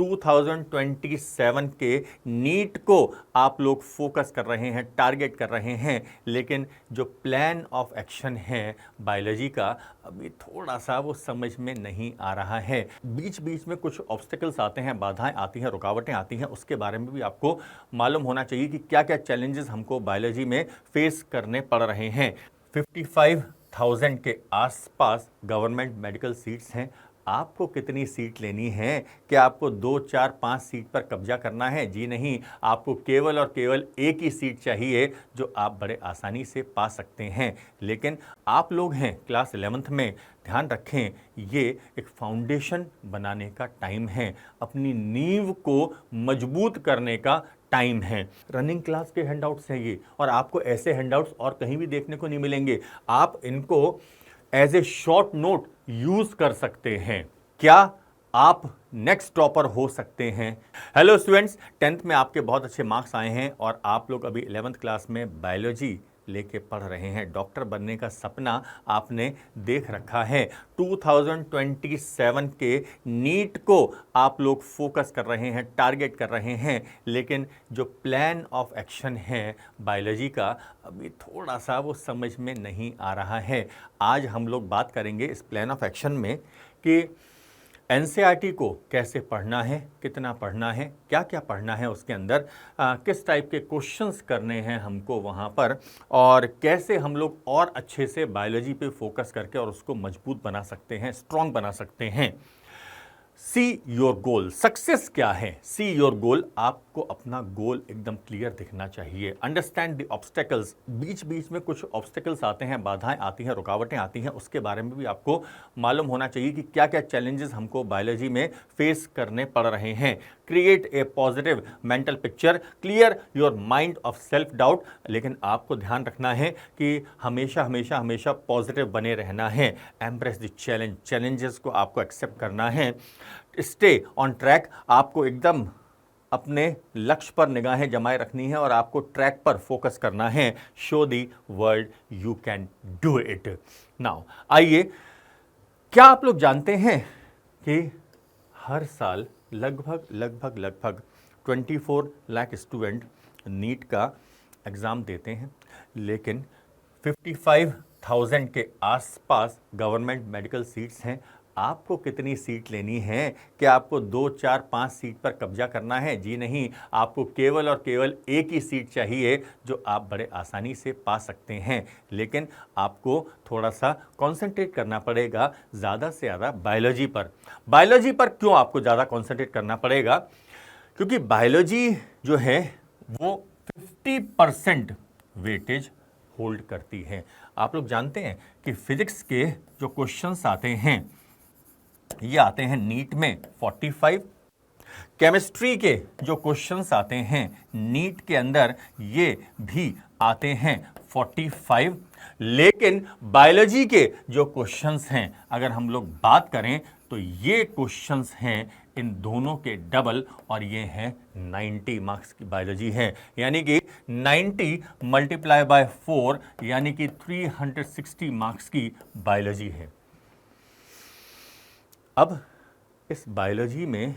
2027 के नीट को आप लोग फोकस कर रहे हैं, टारगेट कर रहे हैं, लेकिन जो प्लान ऑफ एक्शन है बायोलॉजी का अभी थोड़ा सा वो समझ में नहीं आ रहा है। बीच बीच में कुछ ऑब्स्टेकल्स आते हैं, बाधाएं आती हैं, रुकावटें आती हैं, उसके बारे में भी आपको मालूम होना चाहिए कि क्या क्या चैलेंजेस हमको बायोलॉजी में फेस करने पड़ रहे हैं। 55,000 के आसपास गवर्नमेंट मेडिकल सीट्स हैं। आपको कितनी सीट लेनी है? क्या आपको 2, 4, 5 सीट पर कब्जा करना है? जी नहीं, आपको केवल और केवल एक ही सीट चाहिए जो आप बड़े आसानी से पा सकते हैं। लेकिन आप लोग हैं क्लास 11th में, ध्यान रखें ये एक फाउंडेशन बनाने का टाइम है, अपनी नींव को मजबूत करने का टाइम है। रनिंग क्लास के हैंडआउट्स हैं ये, और आपको ऐसे हैंडआउट्स और कहीं भी देखने को नहीं मिलेंगे। आप इनको as a short note use कर सकते हैं। क्या आप नेक्स्ट टॉपर हो सकते हैं? हेलो स्टूडेंट्स, 10th में आपके बहुत अच्छे मार्क्स आए हैं और आप लोग अभी 11th क्लास में बायोलॉजी लेके पढ़ रहे हैं। डॉक्टर बनने का सपना आपने देख रखा है। 2027 के नीट को आप लोग फोकस कर रहे हैं, टारगेट कर रहे हैं, लेकिन जो प्लान ऑफ एक्शन है बायोलॉजी का अभी थोड़ा सा वो समझ में नहीं आ रहा है। आज हम लोग बात करेंगे इस प्लान ऑफ एक्शन में कि एनसीईआरटी को कैसे पढ़ना है, कितना पढ़ना है, क्या क्या पढ़ना है उसके अंदर, किस टाइप के क्वेश्चंस करने हैं हमको वहाँ पर, और कैसे हम लोग और अच्छे से बायोलॉजी पे फोकस करके और उसको मजबूत बना सकते हैं, स्ट्रॉन्ग बना सकते हैं। सी योर गोल, सक्सेस क्या है? सी योर गोल, आपको अपना गोल एकदम क्लियर दिखना चाहिए। अंडरस्टैंड द ऑब्स्टेकल्स, बीच बीच में कुछ ऑब्स्टेकल्स आते हैं, बाधाएं आती हैं, रुकावटें आती हैं, उसके बारे में भी आपको मालूम होना चाहिए कि क्या क्या चैलेंजेस हमको बायोलॉजी में फेस करने पड़ रहे हैं। Create a positive mental picture, clear your mind of self doubt. लेकिन आपको ध्यान रखना है कि हमेशा हमेशा हमेशा पॉजिटिव बने रहना है। एम्ब्रेस द चैलेंज, चैलेंजेस को आपको एक्सेप्ट करना है। स्टे ऑन ट्रैक, आपको एकदम अपने लक्ष्य पर निगाहें जमाए रखनी है और आपको ट्रैक पर फोकस करना है। Show the world you can do it. Now आइए, क्या आप लोग जानते हैं कि हर साल लगभग 24 लाख स्टूडेंट नीट का एग्ज़ाम देते हैं, लेकिन 55,000 के आसपास गवर्नमेंट मेडिकल सीट्स हैं। आपको कितनी सीट लेनी है? क्या आपको 2, 4, 5 सीट पर कब्जा करना है? जी नहीं, आपको केवल और केवल एक ही सीट चाहिए जो आप बड़े आसानी से पा सकते हैं। लेकिन आपको थोड़ा सा कॉन्सेंट्रेट करना पड़ेगा ज़्यादा से ज़्यादा बायोलॉजी पर। बायोलॉजी पर क्यों आपको ज़्यादा कॉन्सेंट्रेट करना पड़ेगा? क्योंकि बायोलॉजी जो है वो 50% वेटेज होल्ड करती है। आप लोग जानते हैं कि फिजिक्स के जो क्वेश्चंस आते हैं ये आते हैं नीट में 45, केमिस्ट्री के जो क्वेश्चंस आते हैं नीट के अंदर ये भी आते हैं 45, लेकिन बायोलॉजी के जो क्वेश्चंस हैं अगर हम लोग बात करें तो ये क्वेश्चंस हैं इन दोनों के डबल, और ये है 90 मार्क्स की बायोलॉजी है। यानी कि 90 मल्टीप्लाई बाय 4 यानी कि 360 मार्क्स की बायोलॉजी है। अब इस बायोलॉजी में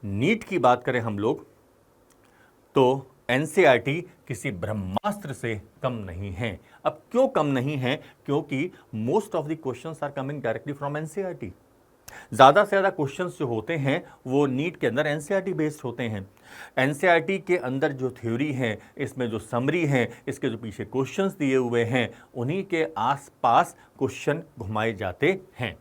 नीट की बात करें हम लोग तो एनसीईआरटी किसी ब्रह्मास्त्र से कम नहीं है। अब क्यों कम नहीं है? क्योंकि most of the questions are coming directly from NCERT. ज़्यादा से ज़्यादा क्वेश्चंस जो होते हैं वो नीट के अंदर एनसीईआरटी बेस्ड होते हैं। एनसीईआरटी के अंदर जो थ्योरी है, इसमें जो समरी है, इसके जो पीछे क्वेश्चंस दिए हुए हैं, उन्हीं के आसपास क्वेश्चन घुमाए जाते हैं।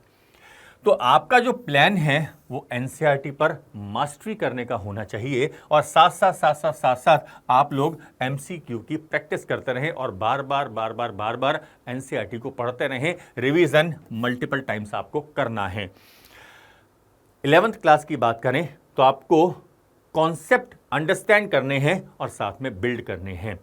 तो आपका जो प्लान है वो एनसीईआरटी पर मास्टरी करने का होना चाहिए, और साथ साथ आप लोग एमसीक्यू की प्रैक्टिस करते रहें और बार बार एनसीईआरटी को पढ़ते रहें। रिवीजन मल्टीपल टाइम्स आपको करना है। 11th क्लास की बात करें तो आपको कॉन्सेप्ट अंडरस्टैंड करने हैं और साथ में बिल्ड करने हैं।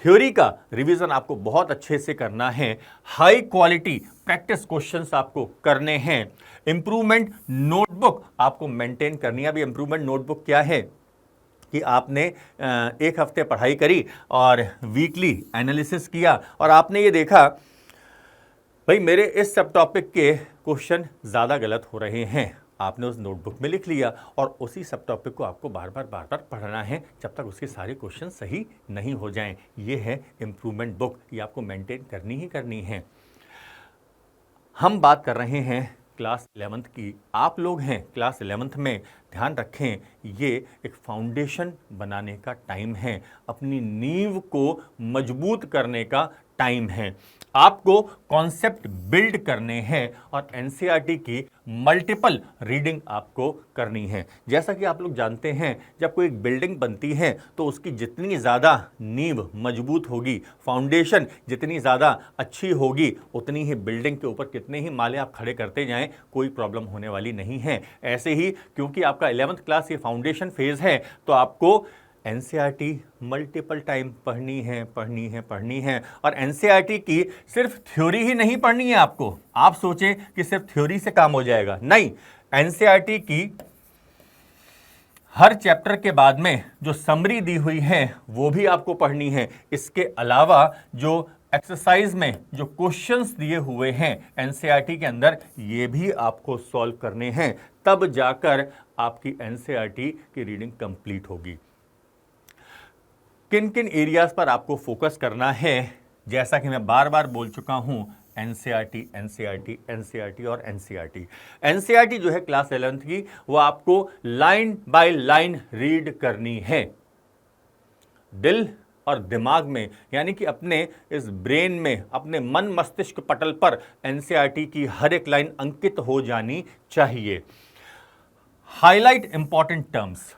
थ्योरी का रिवीजन आपको बहुत अच्छे से करना है। हाई क्वालिटी प्रैक्टिस क्वेश्चंस आपको करने हैं। इंप्रूवमेंट नोटबुक आपको मेंटेन करनी है। अभी इंप्रूवमेंट नोटबुक क्या है कि आपने एक हफ्ते पढ़ाई करी और वीकली एनालिसिस किया और आपने ये देखा भाई मेरे इस सब टॉपिक के क्वेश्चन ज़्यादा गलत हो रहे हैं, आपने उस नोटबुक में लिख लिया और उसी सब टॉपिक को आपको बार बार पढ़ना है जब तक उसके सारे क्वेश्चन सही नहीं हो जाएं। ये है इम्प्रूवमेंट बुक, ये आपको मेंटेन करनी ही करनी है। हम बात कर रहे हैं क्लास 11th की। आप लोग हैं क्लास 11th में, ध्यान रखें ये एक फाउंडेशन बनाने का टाइम है, अपनी नींव को मजबूत करने का टाइम है। आपको कॉन्सेप्ट बिल्ड करने हैं और एनसीईआरटी की मल्टीपल रीडिंग आपको करनी है। जैसा कि आप लोग जानते हैं, जब कोई एक बिल्डिंग बनती है तो उसकी जितनी ज़्यादा नींव मजबूत होगी, फाउंडेशन जितनी ज़्यादा अच्छी होगी, उतनी ही बिल्डिंग के ऊपर कितने ही माले आप खड़े करते जाएं, कोई प्रॉब्लम होने वाली नहीं है। ऐसे ही क्योंकि आपका 11th क्लास ये फाउंडेशन फेज़ है, तो आपको एनसीईआरटी मल्टीपल टाइम पढ़नी है। और एनसीईआरटी की सिर्फ थ्योरी ही नहीं पढ़नी है आपको। आप सोचें कि सिर्फ थ्योरी से काम हो जाएगा, नहीं। एनसीईआरटी की हर चैप्टर के बाद में जो समरी दी हुई है वो भी आपको पढ़नी है। इसके अलावा जो एक्सरसाइज में जो क्वेश्चंस दिए हुए हैं एनसीईआरटी के अंदर, ये भी आपको सॉल्व करने हैं, तब जाकर आपकी एनसीईआरटी की रीडिंग कंप्लीट होगी। किन किन एरियाज पर आपको फोकस करना है, जैसा कि मैं बार बार बोल चुका हूं, एनसीईआरटी और एनसीईआरटी। एनसीईआरटी जो है क्लास 11th की, वो आपको लाइन बाय लाइन रीड करनी है। दिल और दिमाग में, यानी कि अपने इस ब्रेन में, अपने मन मस्तिष्क पटल पर एनसीईआरटी की हर एक लाइन अंकित हो जानी चाहिए। Highlight important terms,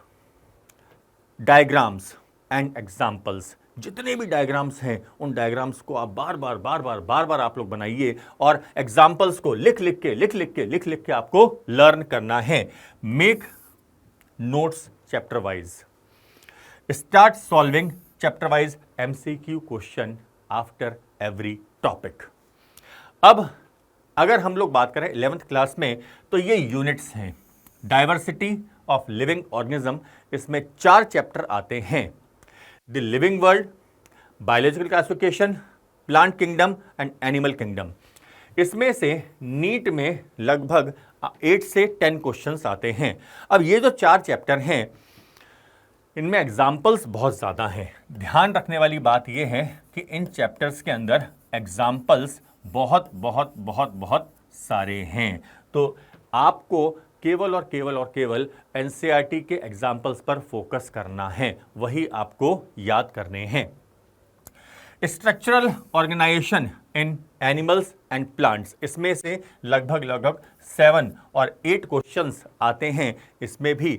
diagrams and examples. जितने भी डायग्राम्स हैं उन डायग्राम्स को आप बार बार आप लोग बनाइए और एग्जाम्पल्स को लिख लिख के आपको लर्न करना है। Make notes chapter wise, start solving chapter wise MCQ question after every topic. अब अगर हम लोग बात करें 11th क्लास में, तो ये यूनिट्स हैं। डाइवर्सिटी ऑफ लिविंग ऑर्गेनिज्म, इसमें 4 चैप्टर आते हैं। The living world, biological classification, plant kingdom and animal kingdom. इसमें से नीट में लगभग 8 से 10 क्वेश्चंस आते हैं। अब ये जो 4 चैप्टर हैं, इनमें एग्जाम्पल्स बहुत ज़्यादा हैं। ध्यान रखने वाली बात यह है कि इन चैप्टर्स के अंदर एग्जाम्पल्स बहुत सारे हैं। तो आपको केवल और केवल एनसीईआरटी के एग्जाम्पल्स पर फोकस करना है, वही आपको याद करने हैं। Structural organisation in animals and plants, इसमें से लगभग 7 और 8 क्वेश्चंस आते हैं। इसमें भी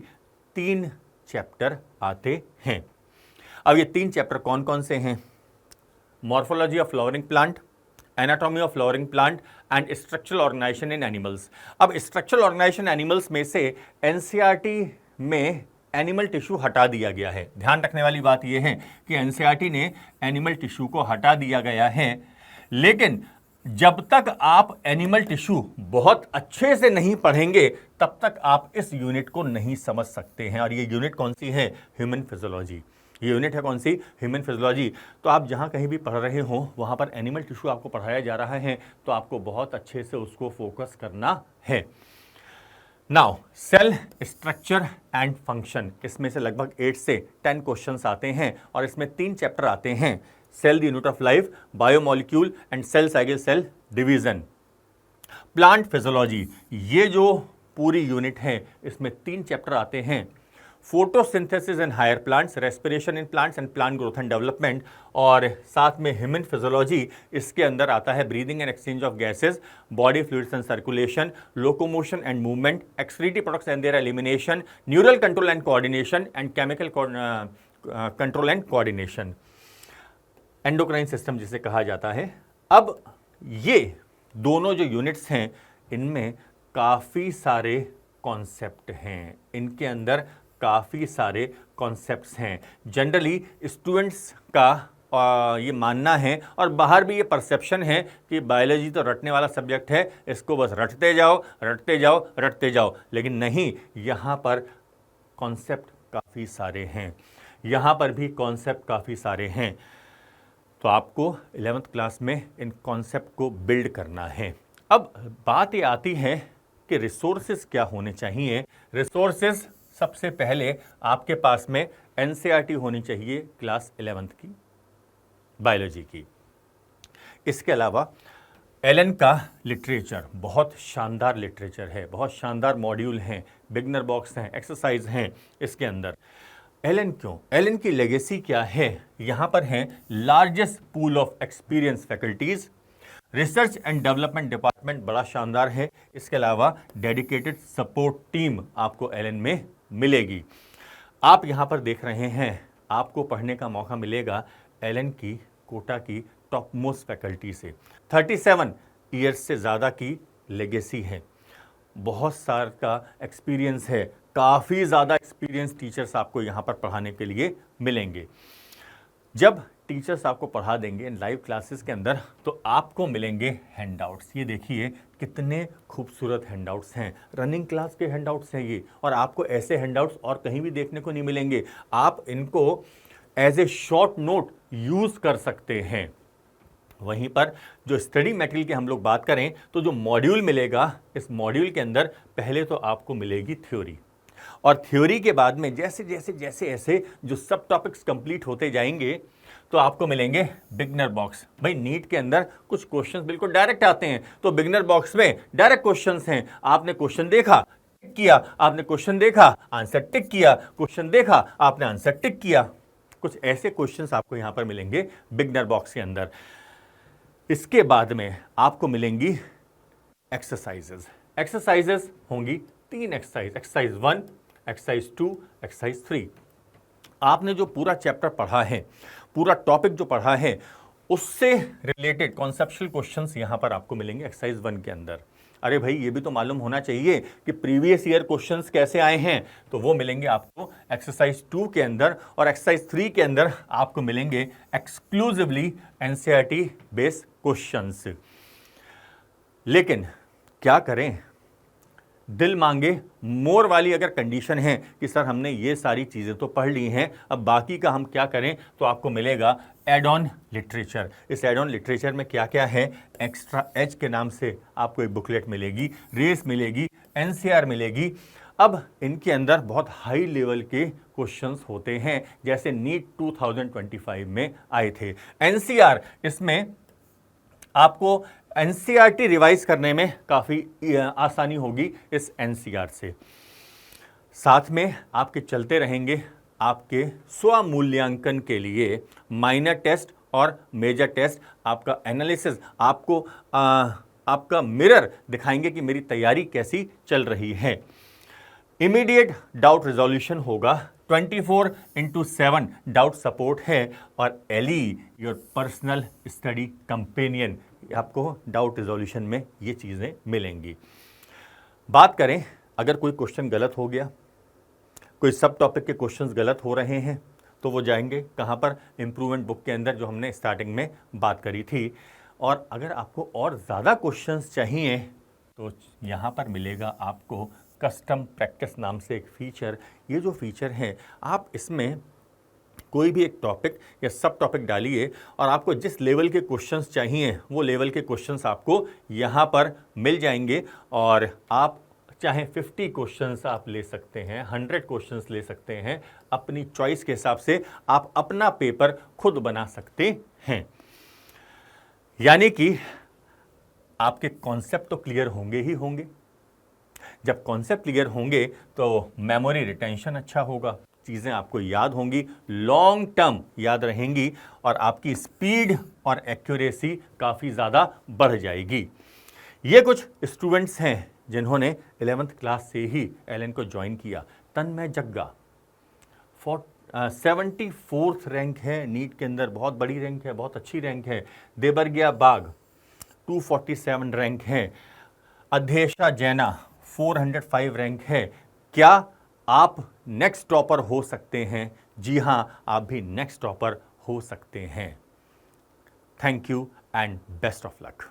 3 चैप्टर आते हैं। अब ये 3 चैप्टर कौन कौन से हैं? Morphology of flowering plant, anatomy of flowering plant and structural organisation in animals. अब स्ट्रक्चरल ऑर्गेनाइजेशन एनिमल्स में से एनसीईआरटी में एनिमल टिश्यू हटा दिया गया है। ध्यान रखने वाली बात यह है कि एनसीईआरटी ने एनिमल टिश्यू को हटा दिया गया है, लेकिन जब तक आप एनिमल टिश्यू बहुत अच्छे से नहीं पढ़ेंगे तब तक आप इस यूनिट को नहीं समझ सकते हैं। और ये यूनिट कौन सी है? Human physiology. ये यूनिट है कौन सी? Human physiology. तो आप जहाँ कहीं भी पढ़ रहे हो वहाँ पर एनिमल टिश्यू आपको पढ़ाया जा रहा है, तो आपको बहुत अच्छे से उसको फोकस करना है। Now cell structure and function, इसमें से लगभग 8 से 10 क्वेश्चंस आते हैं और इसमें 3 चैप्टर आते हैं। Cell the unit of life, biomolecule and cell cycle, cell division. Plant physiology, ये जो पूरी यूनिट है इसमें 3 चैप्टर आते हैं। Photosynthesis in higher plants, respiration in plants and plant growth and development, और साथ में ह्यूमन फिजियोलॉजी, इसके अंदर आता है breathing and exchange of gases, body fluids and circulation, locomotion and movement, excretory products and their elimination, neural control and coordination and chemical control and coordination, endocrine system जिसे कहा जाता है। अब ये दोनों जो यूनिट्स हैं इनमें काफ़ी सारे कॉन्सेप्ट हैं, इनके अंदर काफ़ी सारे कॉन्सेप्ट्स हैं। जनरली स्टूडेंट्स का ये मानना है और बाहर भी ये परसेप्शन है कि बायोलॉजी तो रटने वाला सब्जेक्ट है, इसको बस रटते जाओ, लेकिन नहीं, यहाँ पर कॉन्सेप्ट काफ़ी सारे हैं, यहाँ पर भी कॉन्सेप्ट काफ़ी सारे हैं। तो आपको 11th क्लास में इन कॉन्सेप्ट को बिल्ड करना है। अब बात ये आती है कि रिसोर्सेज क्या होने चाहिए। रिसोर्सेज सबसे पहले आपके पास में एनसीईआरटी होनी चाहिए क्लास 11th की बायोलॉजी की। इसके अलावा एलन का लिटरेचर बहुत शानदार लिटरेचर है, बहुत शानदार मॉड्यूल हैं, बिगनर बॉक्स हैं, एक्सरसाइज हैं इसके अंदर। एलन क्यों, एलन की लेगेसी क्या है, यहाँ पर है largest pool of experience faculties, research and development department बड़ा शानदार है। इसके अलावा डेडिकेटेड सपोर्ट टीम आपको एलन में मिलेगी। आप यहाँ पर देख रहे हैं, आपको पढ़ने का मौका मिलेगा एलन की कोटा की टॉप मोस्ट फैकल्टी से। 37 ईयर्स से ज़्यादा की लेगेसी है, बहुत साल का एक्सपीरियंस है, काफ़ी ज़्यादा एक्सपीरियंस टीचर्स आपको यहाँ पर पढ़ाने के लिए मिलेंगे। जब टीचर्स आपको पढ़ा देंगे लाइव क्लासेस के अंदर तो आपको मिलेंगे हैंडआउट्स। ये देखिए कितने खूबसूरत हैंडआउट्स हैं, रनिंग क्लास के हैंडआउट्स हैं ये, और आपको ऐसे हैंडआउट्स और कहीं भी देखने को नहीं मिलेंगे। आप इनको as a short note use कर सकते हैं। वहीं पर जो स्टडी मटेरियल की हम लोग बात करें तो जो मॉड्यूल मिलेगा, इस मॉड्यूल के अंदर पहले तो आपको मिलेगी थ्योरी, और थ्योरी के बाद में जैसे जैसे जैसे ऐसे जो सब टॉपिक्स कंप्लीट होते जाएंगे तो आपको मिलेंगे बिगनर बॉक्स। भाई नीट के अंदर कुछ क्वेश्चंस बिल्कुल डायरेक्ट आते हैं, तो बिगनर बॉक्स में डायरेक्ट क्वेश्चंस हैं। आपने क्वेश्चन देखा, टिक किया, आपने क्वेश्चन देखा, आंसर टिक किया, क्वेश्चन देखा, आपने आंसर टिक किया। कुछ ऐसे क्वेश्चंस आपको यहां पर मिलेंगे बिगनर बॉक्स के अंदर। इसके बाद में आपको मिलेंगी एक्सरसाइजेज। एक्सरसाइजेज होंगी 3 एक्सरसाइज, एक्सरसाइज 1, एक्सरसाइज 2, एक्सरसाइज 3। आपने जो पूरा चैप्टर पढ़ा है, पूरा टॉपिक जो पढ़ा है, उससे रिलेटेड कॉन्सेप्चुअल क्वेश्चंस यहां पर आपको मिलेंगे एक्सरसाइज 1 के अंदर। अरे भाई ये भी तो मालूम होना चाहिए कि प्रीवियस ईयर क्वेश्चंस कैसे आए हैं, तो वो मिलेंगे आपको एक्सरसाइज 2 के अंदर, और एक्सरसाइज 3 के अंदर आपको मिलेंगे एक्सक्लूसिवली एनसीईआरटी बेस्ड क्वेश्चंस। लेकिन क्या करें, दिल मांगे मोर वाली अगर कंडीशन है कि सर हमने ये सारी चीज़ें तो पढ़ ली हैं, अब बाकी का हम क्या करें, तो आपको मिलेगा एड ऑन लिटरेचर। इस एड ऑन लिटरेचर में क्या क्या है, एक्स्ट्रा एज के नाम से आपको एक बुकलेट मिलेगी, रेस मिलेगी, एनसीआर मिलेगी। अब इनके अंदर बहुत हाई लेवल के क्वेश्चंस होते हैं, जैसे नीट 2025 में आए थे। एनसीआर, इसमें आपको एनसीईआरटी रिवाइज करने में काफ़ी आसानी होगी इस एनसीईआर से। साथ में आपके चलते रहेंगे आपके स्वमूल्यांकन के लिए माइनर टेस्ट और मेजर टेस्ट, आपका एनालिसिस, आपको आपका मिरर दिखाएंगे कि मेरी तैयारी कैसी चल रही है। इमीडिएट डाउट रिजोल्यूशन होगा, 24/7 डाउट सपोर्ट है, और Ally your personal study companion, आपको डाउट रिजोल्यूशन में ये चीज़ें मिलेंगी। बात करें अगर कोई क्वेश्चन गलत हो गया, कोई सब टॉपिक के क्वेश्चंस गलत हो रहे हैं, तो वो जाएंगे कहाँ पर, इम्प्रूवमेंट बुक के अंदर जो हमने स्टार्टिंग में बात करी थी। और अगर आपको और ज़्यादा क्वेश्चंस चाहिए तो यहाँ पर मिलेगा आपको कस्टम प्रैक्टिस नाम से एक फीचर। ये जो फीचर है, आप इसमें कोई भी एक टॉपिक या सब टॉपिक डालिए और आपको जिस लेवल के क्वेश्चंस चाहिए वो लेवल के क्वेश्चंस आपको यहाँ पर मिल जाएंगे, और आप चाहे 50 क्वेश्चंस आप ले सकते हैं, 100 क्वेश्चंस ले सकते हैं, अपनी चॉइस के हिसाब से आप अपना पेपर खुद बना सकते हैं। यानी कि आपके कॉन्सेप्ट तो क्लियर होंगे ही होंगे। जब कॉन्सेप्ट क्लियर होंगे तो मेमोरी रिटेंशन अच्छा होगा, चीज़ें आपको याद होंगी, लॉन्ग टर्म याद रहेंगी, और आपकी स्पीड और एक्यूरेसी काफ़ी ज़्यादा बढ़ जाएगी। ये कुछ स्टूडेंट्स हैं जिन्होंने 11th क्लास से ही एलन को ज्वाइन किया। तन्मय जग्गा 74th रैंक है नीट के अंदर, बहुत बड़ी रैंक है, बहुत अच्छी रैंक है। देबरगिया बाग 247 रैंक है। अध्येशा जैना 405 रैंक है। क्या आप नेक्स्ट टॉपर हो सकते हैं? जी हाँ, आप भी नेक्स्ट टॉपर हो सकते हैं। Thank you and best of luck.